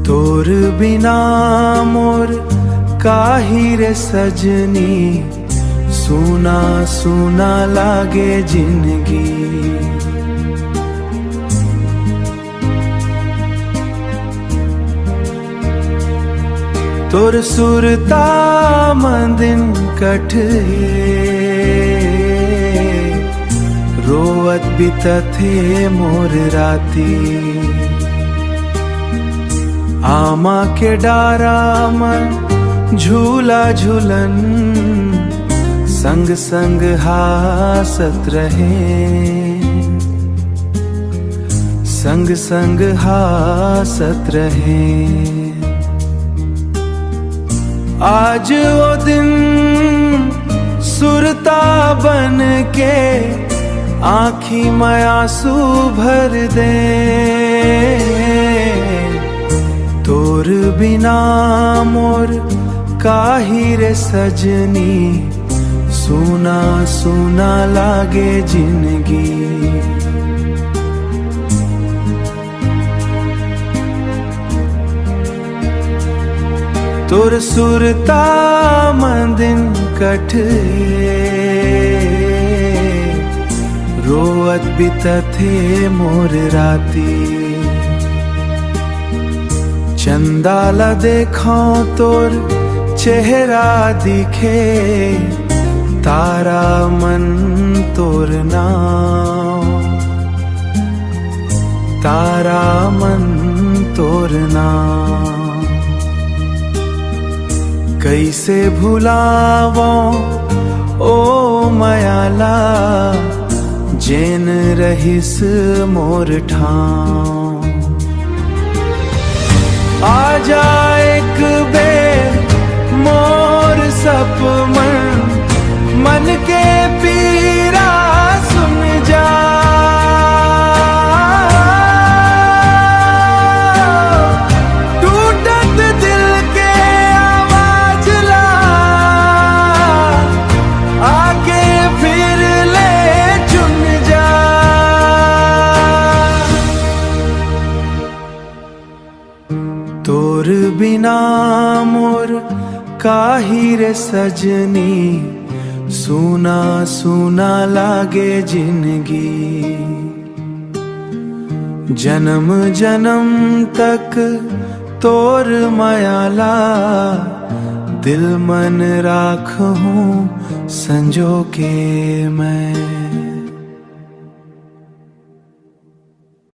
तोर बिना मोर काही रे सजनी, सुना सुना लागे जिंदगी। तोर सुरता मंदिन कठे, रोवत बितथे मोर राती। आमा के डारा मन झूला झूलन, संग संग हासत रहे, संग संग हासत रहे। आज वो दिन सुरता बन के आँखी में आंसू भर दे। तोर बिना मोर काही रे सजनी, सुना सुना लागे जिंदगी। तोर सुरता मंदिन कठे, रोवत बितथे मोर राती। चंदाला देखो तोर चेहरा दिखे, तारा मन तोर नाम, तारा मन तोर नाम। कैसे भुलावो ओ मयाला, जेन रहिस मोर ठाम। आजा एक बेर मोर सपमन, मन के पीरा सुन जा। टूटत दिल के आवाज ला, आके फिर ले चुन जा। तोर बिना मोर काही रे सजनी, सुना सुना लागे जिंदगी। जन्म जन्म तक तोर मायाला, दिल मन राखूं संजो के मैं।